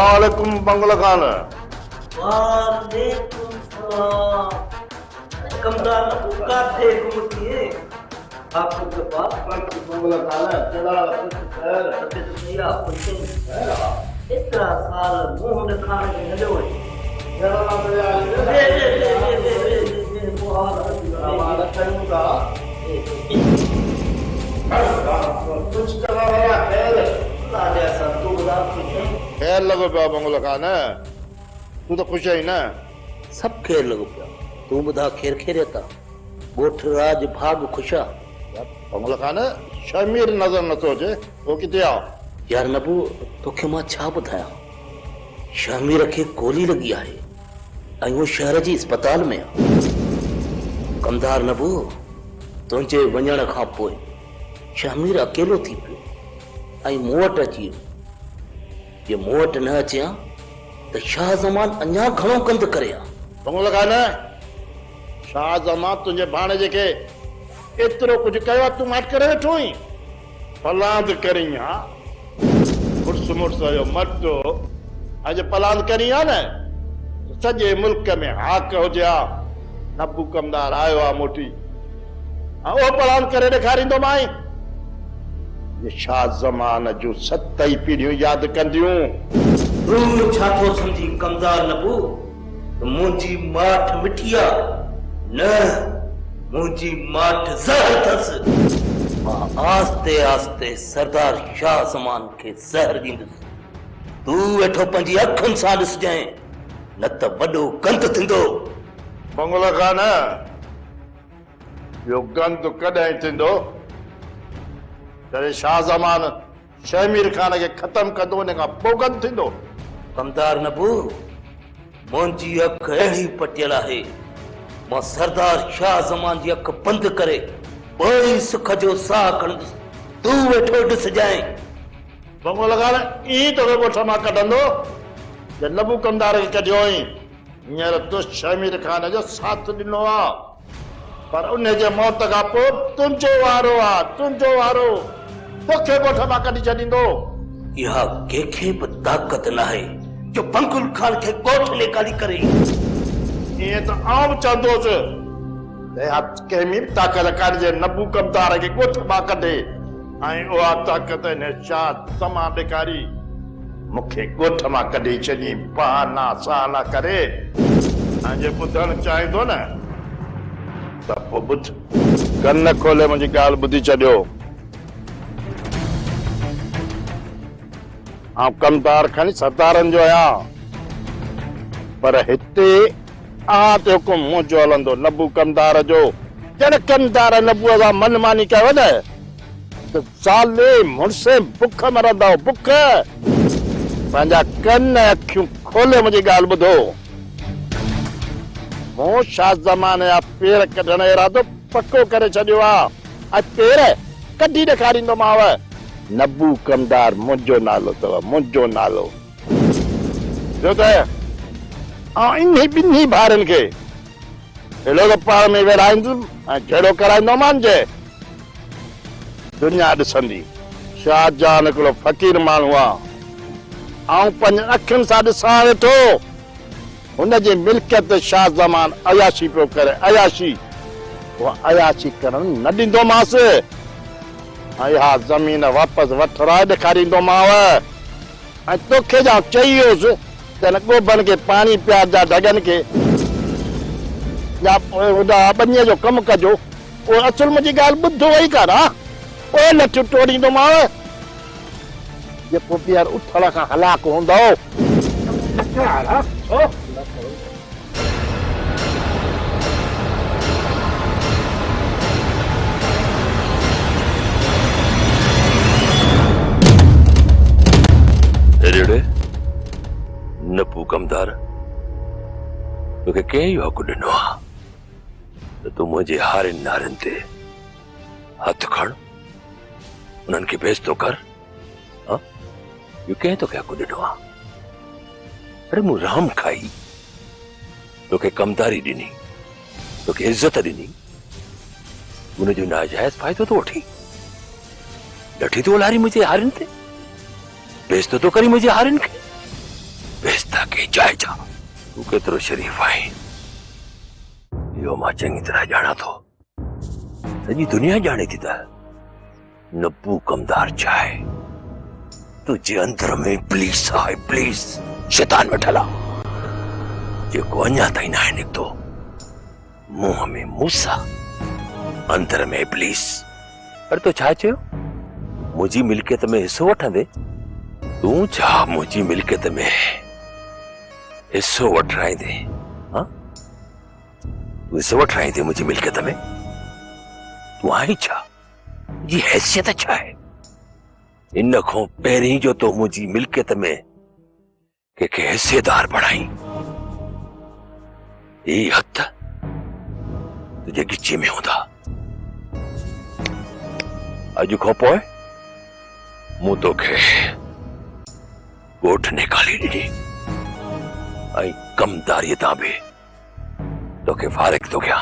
अस्सलामुअलैकुम बंगला खान। वालेकुम सलाम। कमदार का थे घूमती है आपको के पास बंगला खान चला कुछ कर सबसे तो भैया कुछ इतना साल मुंह दिखाने के नले हुए जरा मजा आ हमारा करूंगा कुछ करा रहा खैर लाले सब तो बता कुछ खैर लगो पिया बंगला खान। तू तो खुश है ना? सब खेर लगो पिया तू बता खेर खेरता गोठ राज भाग खुशा बंगला खान शमीर नजर न सोचे वो किथे आ यार नबू तोखे मां छा बुधाया शमीर खे गोली लगी आहे ऐं वो शहर जी अस्पताल में कमदार नबू तुंहिंजे वञण खां पोइ शमीर अकेलो थी पियो ऐं मूं वटि अची जे मूं वटि न अचे हा त शाह ज़मान अञा घणो कंद करे हा। बंगला खान शाह ज़मान तुंहिंजे भाणे जेके एतिरो कुझु कयो आहे तूं माट करे वेठो आहीं पलांद करी हा मुड़स मुड़स जो मटो अॼु पलांद करी आहे न सॼे मुल्क में हाक हुजे हा नबू कमदार आयो आहे मोटी उहो पलांद करे ॾेखारींदो मां ये शाह ज़मान जूं 7 पीढ़ियूं यादि कंदियूं। तूं छा थो सम्झी कमदार नबू मुंहिंजी माठ मिठी आहे न मुंहिंजी माठ ज़हर अथसि मां आस्ते आस्ते सरदार शाह ज़मान खे ज़हर ॾींदुसि तूं वेठो पंहिंजी अखियुनि सां ॾिसजांइ न त वॾो गंद थींदो। बंगला खान यो गंद कॾहिं थींदो जॾहिं शाह ज़मान शमीर खान खे ख़तम कंदो उन खां पोइ गंद थींदो। कमदार नबू मुंहिंजी अखि अहिड़ी पटियल आहे मां सरदार शाह ज़मान जी अखि बंदि करे पोइ सुख जो साह खणंदुसि तूं वेठो ॾिसजांइ। बंगला खान ई तोखे ॻोठ मां कढंदो जे नबू कमदार खे कढियो हुई हींअर तो शमीर खान जो साथ ॾिनो आहे पर उन जे मौत खां पोइ तुंहिंजो वारो आहे तुंहिंजो वारो तोखे ॻोठ मां कढी छॾींदो। इहा कंहिंखे बि ताक़त न आहे जो बंकुल खान खे ॻोठ निकाली करे ईअं त आउं चवंदोसि कंहिं में ताक़त काढिजे नबू कमदार खे ॻोठ मां कढे ऐं उहा ताक़त हिन शाह ज़मान ॾेखारी मूंखे ॻोठ मां कढी छॾी बहाना सहाना करे ऐं जे ॿुधणु चाहींदो न त पोइ ॿुध कन खोले मुंहिंजी ॻाल्हि ॿुधी छॾियो। आउं कमदार खणी सरदारनि जो आहियां पर हिते ते हुकुम मुंहिंजो हलंदो नबू कमदार जो जॾहिं कमदार नबूअ सां मनमानी कयो न त साले मुड़से बुख मरंदव बुख। पंहिंजा कन अखियूं खोले मुंहिंजी ॻाल्हि ॿुधो मूं शाह ज़मान जा पेर कढण जो इरादो पको करे छॾियो आहे ऐं पेर कढी ॾेखारींदोमांव। नबू कमदार मुंहिंजो नालो अथव मुंहिंजो नालो छो त इन्ही ॿिन्ही भाउरनि खे अहिड़ो पाण में विराईंदुमि ऐं जहिड़ो कराईंदोमान जे दुनिया ॾिसंदी शाहजहान हिकिड़ो फ़क़ीर माण्हू आहे ऐं पंहिंजनि अखियुनि सां ॾिसां वेठो हुनजी मिल्कियत शाह ज़मान अयाशी पियो करे अयाशी उहा अयाशी करण न ॾींदोमांसि ऐं इहा ज़मीन वापसि वठराए ॾेखारींदोमांव ऐं तोखे जा चई वियुसि त हिन ॻोभनि खे पाणी पियारजा ढगनि खे या होॾा ॿनीअ जो कमु कजो उहो असुल मुंहिंजी ॻाल्हि ॿुधो ई कान उहे लठ टोड़ींदोमांव जे पोइ ॿीहर उथण खां हलाक हूंदो। नबू कमदार तोखे कंहिं इहो हक़ ॾिनो आहे त तूं मुंहिंजे हारनि नारनि ते हथ खण उन्हनि खे बेइज़्ज़तो कर इहो कंहिं तोखे हक़ ॾिनो आहे? अरे मूं राम खाई तोखे कमदारी ॾिनी तोखे इज़त ॾिनी उनजो नाजाइज़ फ़ाइदो तो वठी लठी तो लारी मुझे हारिन थे बेइज्जत तो करी मुझे हारिन के चाहे जा तू केतिरो शरीफ आहीं इहो मां चङी तरह ॼाणा थो सॼी दुनिया ॼाणे थी त नब्बू कमदार चाहे तुझे अंदर में इब्लीस आहे इब्लीस शैतान वेठल आहे जेको अञा ताईं नाहे निकितो मुंहं में मूसा अंदर में इब्लीस पर तो छा चयो मुंहिंजी मिल्कियत में हिसो वठंदे तूं छा मुंहिंजी मिल्कियत में हिसो वठाईंदे हाँ तूं हिसो वठाईंदे मुंहिंजी मिल्कियत में तूं आहीं छा जी हैसियत छा आहे इन खां पहिरीं जो तो मुंहिंजी मिल्कियत में कंहिंखे हिसेदार बणाई ही हथ तुझे गिचे में हूंदा अॼु खां पोइ मूं तोखे ॻोठ निकाली ॾिनी ऐं कमदारीअ तां बि तोखे फारिग थो कयां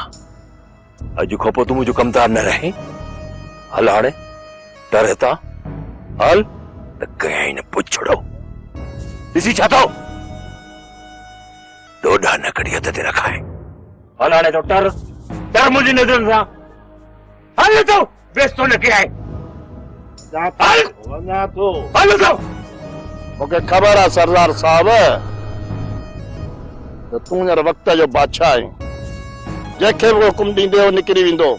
अॼु खां पोइ तूं मुंहिंजो कमदार न रहीं हल हाणे डर हितां हल त कंहिं न पुछड़ो ॾिसी छा थो ॾोॾा न कढी हथ ते रखाए हल हाणे तो डर मुंहिंजी नज़र सां हल तो बेस्तो न कयाए वञा थो हल तो मूंखे ख़बर आहे सरदार साहब त तूं हींअर वक़्त जो बादशाह आहीं जंहिंखे बि हुकुम ॾींदे हो निकिरी वेंदो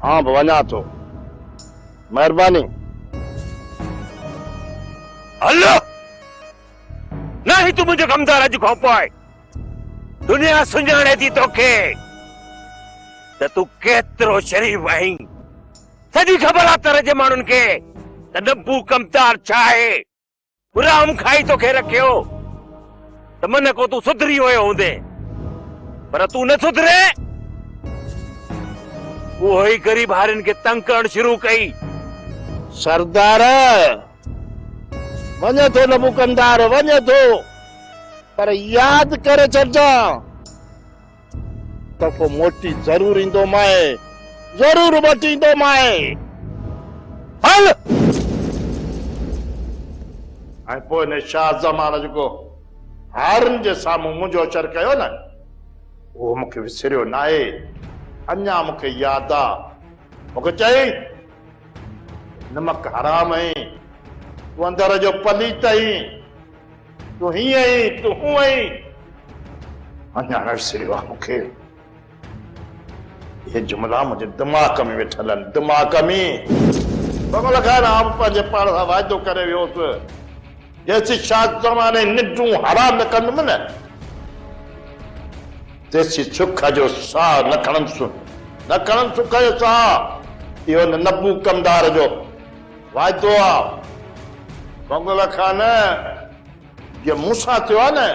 हाँ बि वञा थो महिरबानी हल न ही तूं मुंहिंजो कमदार अॼु खां पोइ दुनिया सुञाणे थी तोखे त तूं केतिरो शरीफ आहीं सॼी ख़बर आहे तरह जे माण्हुनि खे त नब्बू कमदार छा आहे गुलाम खाई तोखे रखियो त मन को तूं सुधरी वियो हूंदे पर तूं न सुधरे उहो ई ग़रीब हारियुनि खे तंग करणु शुरू कई सरदार वञे थो नबू कमदार वञे थो पर यादि करे छॾजांइ त पोइ मोटी ज़रूर ईंदो माए ज़रूर मोटी ईंदो माए हल ऐं पोइ हिन शाह ज़मान जेको हारुनि जे साम्हूं मुंहिंजो अचर कयो न उहो मूंखे विसरियो न आहे अञा मूंखे यादि आहे मूंखे चई नमक हराम आई तूं अंदर जो पलीत आई तूं हीअं आई तूं हूअं आई अञा न विसरियो आहे मूंखे ये जुमला मुझे दिमाग में वेठल आहिनि दिमाग में बगल खां आउं पंहिंजे पाण सां वाइदो करे वियोसि जेसी शाह ज़माने निंडूं हराम न कंदुमि न तेसी सुख जो साह न खणंदुसि सुख जो साह इहो नब्बू कमदार जो वाइदो आहे बगल खां न जे मूंसां थियो आहे न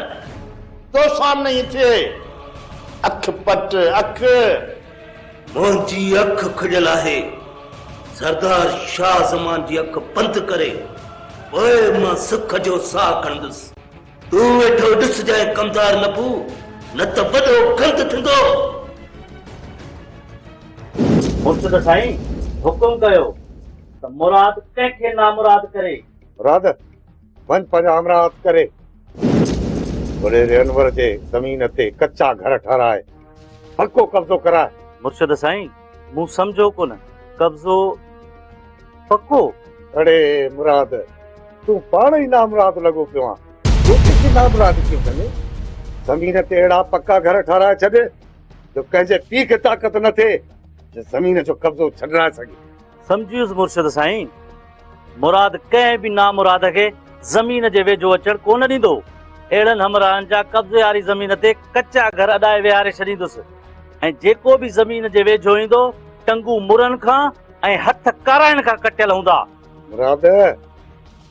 तो सामने ही थिए अख पट अख मुंहिंजी अख खुलियल आहे सरदार शाह ज़मान जी अख बंदि करे पोइ मां सुख जो साह खणंदुसि तूं वेठो ॾिस जाए कमदार नबू न त वॾो गंद थींदो मुर्शिद साईं हुकुम कयो त मुराद कंहिंखे नामुराद करे मुराद वञ पंहिंजा अमराद करे वॾेरे अनवर जे ज़मीन ते कच्चा घर ठाराए पक्को कब्ज़ो कराए मुर्शिद साईं मूं समझो कोन कब्ज़ो पक्को अड़े मुराद तूं पाण ई नामुराद लॻो पियो आहे तूं कंहिंखे नामुराद कीअं कंदे ज़मीन ते अहिड़ा पक्का घर ठाराए छॾ जो कंहिंजे पीउ खे ताक़त न थिए जो ज़मीन जो कब्ज़ो छॾाए सघे समझियुसि मुर्शिद साईं मुराद कंहिं बि नामुराद खे ज़मीन जे वेझो अचणु कोन ॾींदो अहिड़नि हमराहनि जा कब्ज़े वारी ज़मीन ते कच्चा घर अॾाए विहारे छॾींदुसि ऐं जेको बि ज़मीन जे वेझो ईंदो टंगू मुरनि खां ऐं हथ काराइण खां कटियल हूंदा मुराद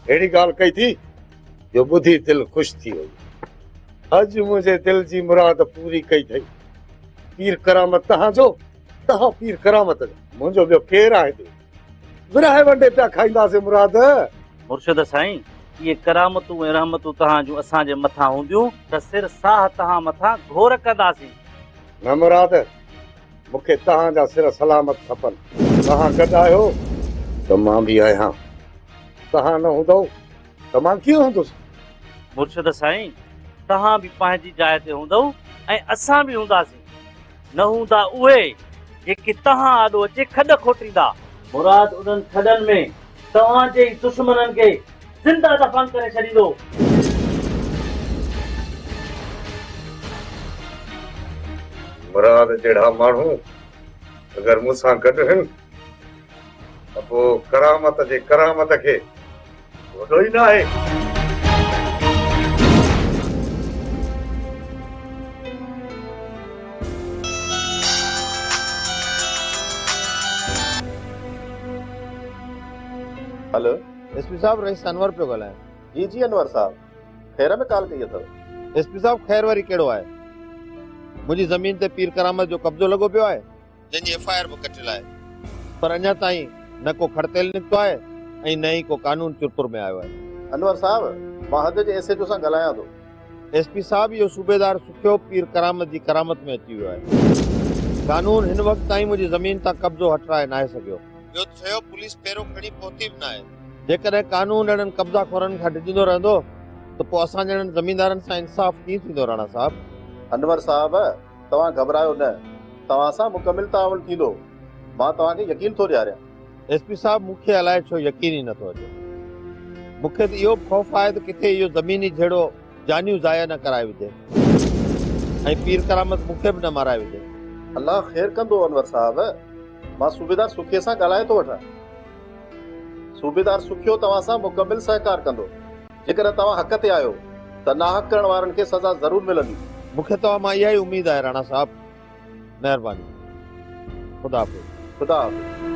अहिड़ी ॻाल्हि कई थी जो ॿुधी दिलि ख़ुशि थी वई अॼु मुंहिंजे दिलि जी मुराद पूरी कई अथई पीर करामत तव्हांजो तव्हां पीर करामत जो मुंहिंजो ॿियो केरु आहे हिते विरहाए वंडे पिया खाईंदासीं मुराद मुर्शिद साईं इहे करामतूं ऐं रहमतूं तव्हां जूं असांजे मथां हूंदियूं त सिर साह तव्हां मथां घोर कंदासीं न मुराद मूंखे तव्हांजा सिर सलामत खपनि तव्हां गॾु आहियो त मां बि आहियां तव्हां न हूंदव त मां कीअं हूंदुसि मुर्शिद साईं तहां भी पंहिंजी जाइ ते हूंदव ऐं असां बि हूंदासीं। न हूंदा उहे जेके तहां आॾो अचे खॾ खोटींदा। मुराद उन्हनि खॾनि में तव्हांजे ई दुश्मननि खे ज़िंदा दफ़न करे छॾींदो। मुराद जहिड़ा माण्हू अगरि मूंसां गॾु आहिनि त पोइ करामत जे करामत खे वॾो ई न आहे। हेलो एसपी साहब, रईस अनवर पियो ॻाल्हायां। जी जी अनवर साहब, खैर में कॉल कई अथव। एसपी साहब, खैर वरी कहिड़ो आहे? मुंहिंजी ज़मीन ते पीर करामत जो कब्ज़ो लॻो पियो आहे, जंहिंजी एफआईआर बि कटियल आहे, पर अञा ताईं न को खड़तेल निकितो आहे ऐं न ई को कानून चुरपुर में आयो आहे। अनवर साहब, मां हद जे एसएचओ सां ॻाल्हायां थो। एसपी साहब, इहो सूबेदार सुखियो पीर करामत जी करामत में अची वियो आहे। कानून हिन वक़्त ताईं मुंहिंजी ज़मीन तां कब्ज़ो हटाए न आहे सघियो। ॿियो थियो, पुलिस पहिरों खणी पहुती बि न आहे। जेकॾहिं कानून अहिड़नि कब्ज़ा खोरनि खां डिॼंदो रहंदो त पोइ असां जहिड़नि ज़मीनदारनि सां इंसाफ़ कीअं थींदो राणा साहब? अनवर साहब, तव्हां घबरायो न, तव्हां सां मुकमिल ताउन थींदो। मां तव्हांखे यकीन थो ॾियारियां। एसपी साहब, मूंखे अलाए छो यकीन ई नथो अचे। मूंखे त इहो ख़ौफ़ आहे त किथे इहो ज़मीनी जहिड़ो जानियूं ज़ाया न कराए विझे ऐं पीर करामत मूंखे बि न माराए विझे। अल्लाह ख़ैर कंदो अनवर साहब। मां सूबेदार सुखीअ सां ॻाल्हाए थो वठां। सूबेदार सुखियो तव्हां सां मुकमिल सहकार कंदो। जेकर तव्हां हक़ ते आहियो त नाहक करण वारनि खे सज़ा ज़रूर मिलंदी। मूंखे तव्हां मां इहा ई उमेद आहे राणा साहब। महिरबानी। खुदा हाफ़िज़। खुदा हाफ़िज़।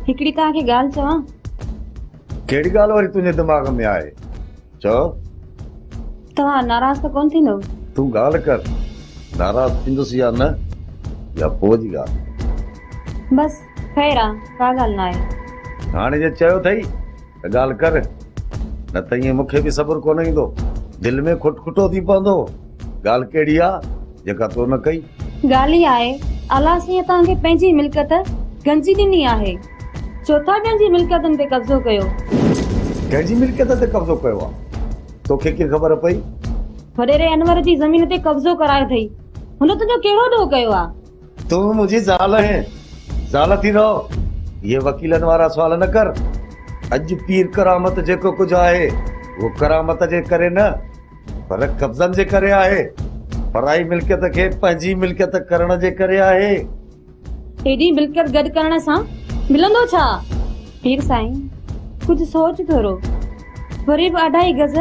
हिकिड़ी तव्हांखे ॻाल्हि चवां? कहिड़ी ॻाल्हि वरी तुंहिंजे दिमाग़ में आहे? चओ। तव्हां नाराज़ त कोन थींदव? तूं ॻाल्हि कर, नाराज़ थींदुसि या न, या पोइ जी ॻाल्हि। बस ख़ैर आहे, का ॻाल्हि न आहे। हाणे जे चयो अथई त ॻाल्हि कर, न त ईअं मूंखे बि सब्र कोन ईंदो, दिलि में खुटखुटो थी पवंदो। ॻाल्हि कहिड़ी आहे जेका तूं न कई? ॻाल्हि इहा आहे, अलाह साईं तव्हांखे पंहिंजी मिल्कियत गंजी ॾिनी आहे, चौथा ॿियनि जी मिल्कियतुनि ते कब्ज़ो कयो। कंहिंजी मिल्कियत ते कब्ज़ो कयो आहे? तोखे कीअं ख़बर पई? वॾेरे अनवर जी ज़मीन ते कब्ज़ो करायो अथई। हुन तुंहिंजो कहिड़ो ॾोह कयो आहे? तूं मुंहिंजी ज़ाल आहे, ज़ाल थी रहो। ये वकीलनि वारा सुवाल न कर। अॼु पीर करामत जेको कुझु आहे उहो करामत जे करे न, पर कब्ज़नि जे करे आहे। पराई मिल्कियत खे पंहिंजी मिल्कियत करण जे करे आहे। एॾी मिल्कियत गॾु करण सां मिलंदो छा? पीर साईं, कुझु सोच थोरो। वरी बि 2.5 गज़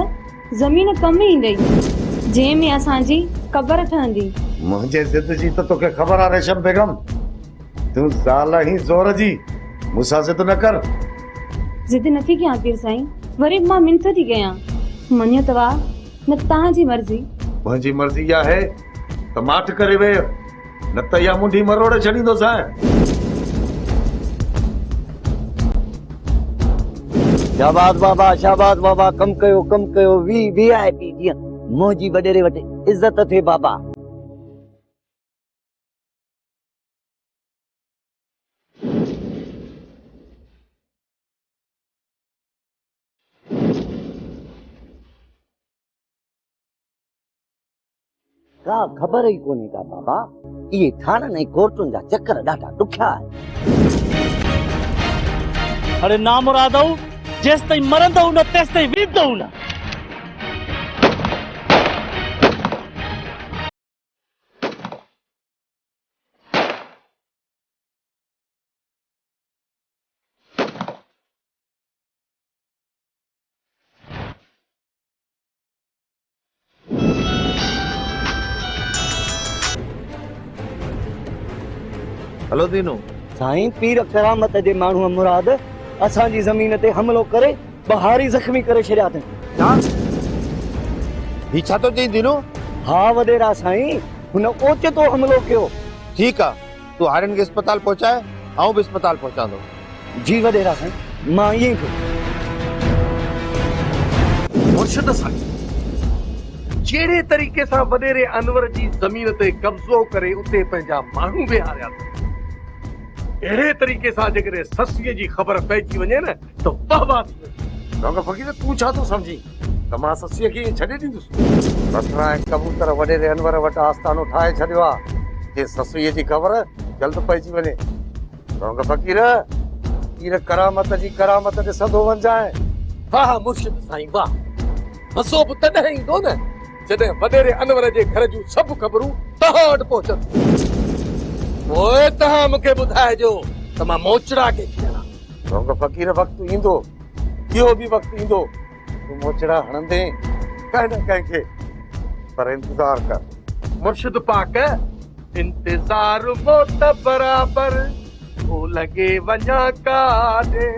ज़मीन कम ईंदई, जंहिंमें असांजी क़बर ठहंदी। मुंहिंजे ज़िद जी त तोखे ख़बर आहे रेशम बेगम। तूं ज़ाल ही ज़ोर जी, मूंसां ज़िद न कर। ज़िद नथी कयां पीर साईं, वरी बि मां मिंथ थी कयां। मञो तव्हां न तव्हांजी मर्ज़ी। मुंहिंजी मर्ज़ी इहा आहे त माठ करे वेह, न त इहा मुंडी मरोड़े छॾींदोसांइ। शाबाश बाबा, शाबाश बाबा, कम कयो वीआईपी जीअं मोजी वडेरे वटे इज्जत थे बाबा। का ख़बर ही कोन्हे का बाबा, ये थाननि ऐं कोर्टुनि जा चक्कर ॾाढा ॾुखिया आहे। अरे नामुरादो, जेसि ताईं मरंदो न तेसि ताईं वींदो न। हेलो दीनू। साईं, पीर करामत जे माण्हू मुराद असांजी ज़मीन ते हमलो करे बहारी ज़ख्मी करे छॾिया अथई। ही छा थो चई दीनू? हा वॾेरा साईं, हुन ओचितो हमलो कयो। ठीकु आहे, तूं हारियुनि खे अस्पताल पहुचाए, आऊं बि अस्पताल पहुचांदो। जी वॾेरा साईं, मां ईअं ई मुर्शिद साईं, कहिड़े तरीक़े सां वॾेरे अनवर जी ज़मीन ते कब्ज़ो करे उते पंहिंजा माण्हू विहारिया अथई। अहिड़े तरीक़े सां जेकॾहिं ससीअ जी ख़बर पइजी वञे न त वाह थी वञे। रंग फ़क़ीर तूं छा थो सम्झी त मां ससीअ खे छॾे ॾींदुसि? बसरा ऐं कबूतर वॾेरे अनवर वटि आस्थानो ठाहे छॾियो आहे जे ससीअ जी ख़बर जल्द पइजी वञे। रंग फ़क़ीर पीर करामत जी करामत ॾिसंदो वञजांइ। वाह मुर्शिद साईं वाह। मसो बि तॾहिं ईंदो न जॾहिं वॾेरे अनवर जे घर जूं सभु ख़बरूं तव्हां वटि पहुचनि। पोइ तव्हां मूंखे ॿुधाइजो त मां मोचड़ा खे कीअं। रंग फ़क़ीर वक़्तु ईंदो, इहो बि वक़्तु ईंदो, तूं मोचड़ा हणंदे कंहिं न कंहिंखे, पर इंतज़ार कर। मुर्शिद पाक इंतज़ार मौत बराबर हो लॻे वञा काॾे।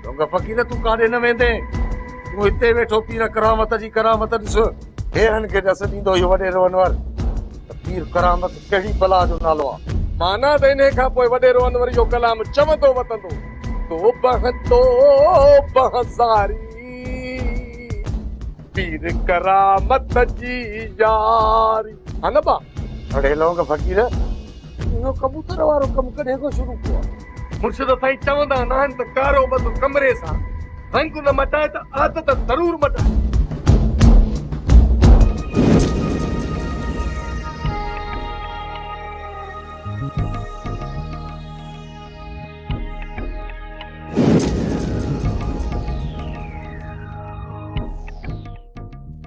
रंग फ़क़ीर तूं काॾे न वेंदे, तूं हिते वेठो पीर करामत जी करामत ॾिस। हेरनि खे ॾस ॾींदो इहो वॾेरो अनवर त पीर करामत कहिड़ी बला जो नालो आहे। माना त इन खां पोइ वॾेरो अनवर जो कलाम चवंदो वतंदो तो बहज़ारी पीर करामत जी यारी। हा न बा? अड़े लोग फ़क़ीर इहो कबूतर वारो कमु कॾहिं खां शुरू कयो आहे? मुर्शिद साईं चवंदा आहिनि त कारो बद कमरे सां रंग न मटाए त आदत ज़रूर मटाए।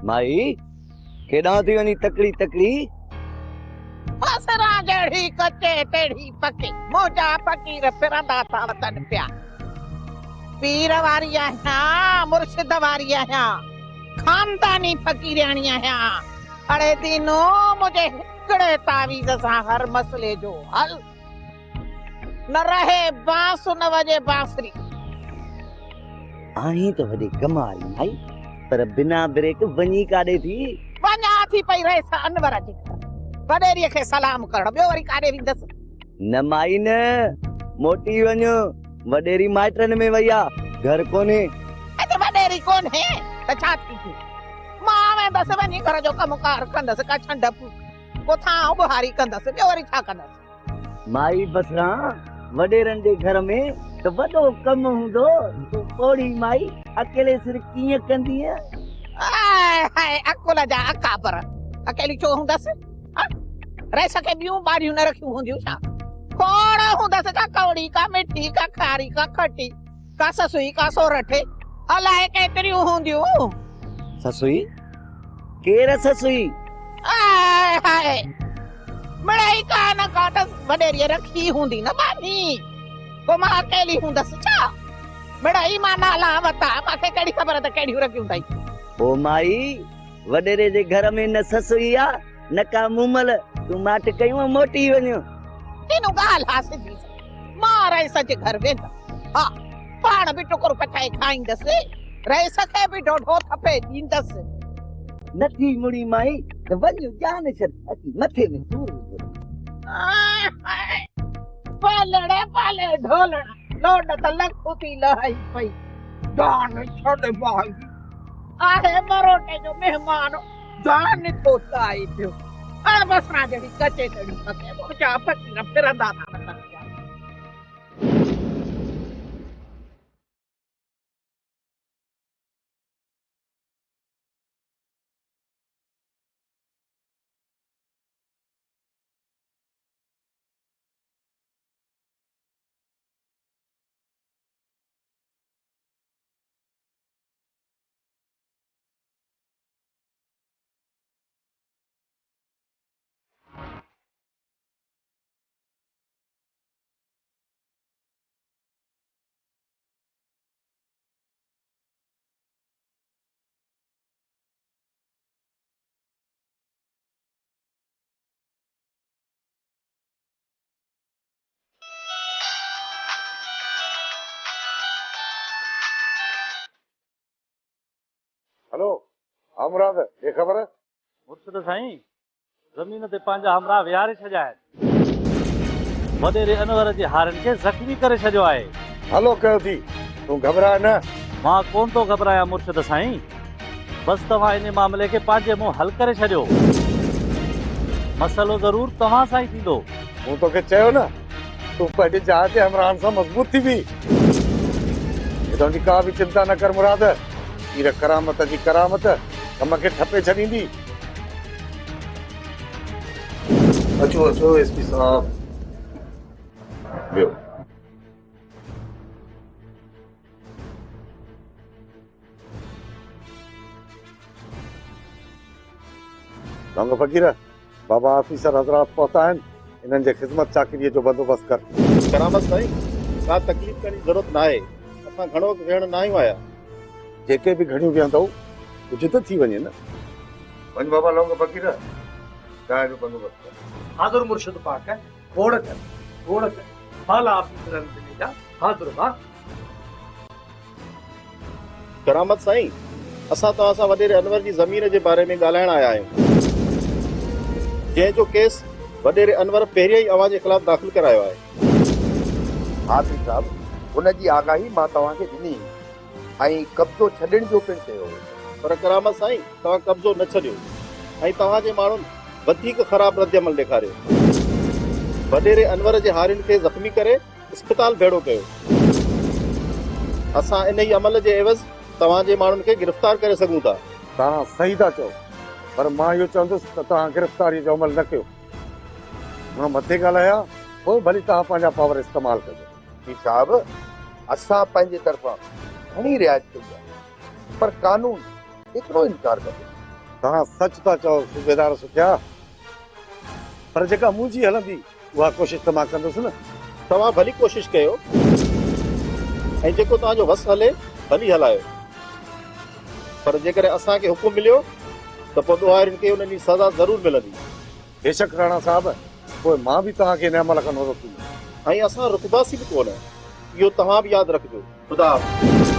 माई केॾां थी वञी तकड़ी तकड़ी? असरा जड़ी कचे तेड़ी पके मोजा फकीर फिरंदा था वतन पिया। पीर वारी आहियां, मुर्शिद वारी आहियां, खानदानी फकीरानी आहियां। अड़े दिनो मुझे हिकड़े तावीज़ सां हर मसले जो हल न रहे बांस न वजे बांसुरी। आई तो वॾे कमाल माई, पर बिना ब्रेक वञी काॾे थी? वञा थी पई रहे अनवर जी वॾेरीअ खे सलाम करण, ॿियो वरी काॾे वेंदसि? न माई न, मोटी वञो, वॾेरी माइटनि में वई आहे, घर कोन्हे। अॼु वॾेरी कोन्हे त छा थी थी? मां वेंदसि वञी घर जो कमुकार कंदसि, का छंड कोथां बुहारी कंदसि, ॿियो वरी छा कंदसि? माई बसरा वॾेरनि जे घर में त वॾो कमु हूंदो, तूं पोड़ी माई अकेले सिर कीअं कंदीअ? हाय अकुल जा अकाबर अकेली छो हूंदसि? रह सके ॿियूं ॿारियूं न रखियूं हूंदियूं छा? खोड़ हूंदसि, का कौड़ी, का मिठी, का खारी, का खटी, का ससुई, का सोरठे, अलाए केतिरियूं हूंदियूं। ससुई? केर ससुई? हाय मिड़ई का न का त वॾेरीअ रखी हूंदी न बानी, को मां अकेली हूंदसि छा? मिड़ई मां नाला वता, मूंखे कहिड़ी ख़बर त कहिड़ियूं रखियूं अथई। ओ माई वॾेरे जे घर में न ससुई आ न का मुमल, तूं माट कयूं मोटी वञो। तीनों ॻाल्हि हासिल थी मां रईस जे घर वेंदसि, हा पाण बि टुकुर पचाए खाईंदसि, रईस खे बि ढोढो थपे ॾींदसि। नथी मुड़ी माई त वञ जान छॾ, अची मथे में सूर। पालड़े पाले ढोलड़ा लोड त लखु थी लही पई, जान छॾ भाई आहे मरोटे जो मेहमान, जान थो ताई पियो। हाणे बसरा जहिड़ी कचे तड़ी पके मोजा फकीर फिरंदा था वतन पिया। हेलो हमराद ये खबर है? मुर्शिद साईं ज़मीन ते पंहिंजा हमरा विहारे छॾिया आहिनि, वॾेरे अनवर जे हारनि खे ज़ख़्मी करे छॾियो आहे। हलो कयो थी, तूं घबराए न। मां कोन थो घबरायां मुर्शिद साईं, बस तव्हां इन मामले खे पंहिंजे मुंहुं हल करे छॾियो। मसइलो ज़रूर तव्हां सां ई थींदो। मूं तोखे चयो न, तूं पंहिंजे जहाज जे हमराहनि सां मज़बूत थी बि। तुंहिंजी का बि चिंता न कर मुराद, पीर करामत जी करामत कम खे ठपे छॾींदी। अचो अचो एसपी साहब, वियो। लौंग फ़कीर, बाबा ऑफिसर हज़रात पहुता आहिनि, इन्हनि जे ख़िदमत चाकरीअ जो बंदोबस्त कर। करामत साईं, का तकलीफ़ करण जी ज़रूरत न आहे। असां घणो वेहण न आहियूं आया। जेके बि घड़ियूं वेहंदव कुझु त थी वञे न। वञ बाबा लौंग फ़कीर, चांहि जो बंदोबस्त कर। हाज़िर मुर्शिद पाक है, घोड़ कर, घोड़ कर। हाल ऑफिसरनि खे जा हाज़िर मां। करामत साईं, असां तव्हां सां वॾेरे अनवर जी ज़मीन जे बारे में ॻाल्हाइण आया आहियूं, जंहिंजो केस वॾेरे अनवर पहिरियों ई अव्हां जे ख़िलाफ़ दाख़िल करायो आहे। हा पीर साहब, हुन जी आगाही मां तव्हांखे ॾिनी ऐं कब्ज़ो छॾण जो पिणु कयो। पर करामत साईं, तव्हां कब्ज़ो न छॾियो ऐं तव्हांजे माण्हुनि वधीक ख़राब रद्द अमल ॾेखारियो। वॾेरे अनवर जे हारियुनि खे ज़ख़्मी करे इस्पताल भेड़ो कयो। असां इन ई अमल जे एवज़ तव्हांजे माण्हुनि खे गिरफ़्तार करे सघूं था। तव्हां सही था चओ, पर मां इहो चवंदुसि त तव्हां गिरफ़्तारी जो अमल न कयो। मां मथे ॻाल्हाया, पोइ भली तव्हां पंहिंजा पावर इस्तेमालु कजो। पीर साहब, असां पंहिंजे तरफ़ां घणी रिआयत कई आहे, पर कानून हिकिड़ो इनकार करे। तव्हां सच था चओ सूबेदार सुठिया, पर जेका मुंहिंजी हलंदी उहा कोशिशि त मां कंदुसि न। तव्हां भली कोशिशि कयो ऐं जेको तव्हांजो वस हले भली हलायो, पर जेकॾहिं असांखे हुकुम मिलियो त पोइ ॾोहारियुनि खे उन्हनि जी सज़ा ज़रूर मिलंदी। बेशक राणा साहब, पोइ मां बि तव्हांखे इन अमल खां न रोकींदुमि। ऐं असां रुकबासी बि कोन, इहो तव्हां बि यादि रखिजो। ख़ुदा हाफ़िज़।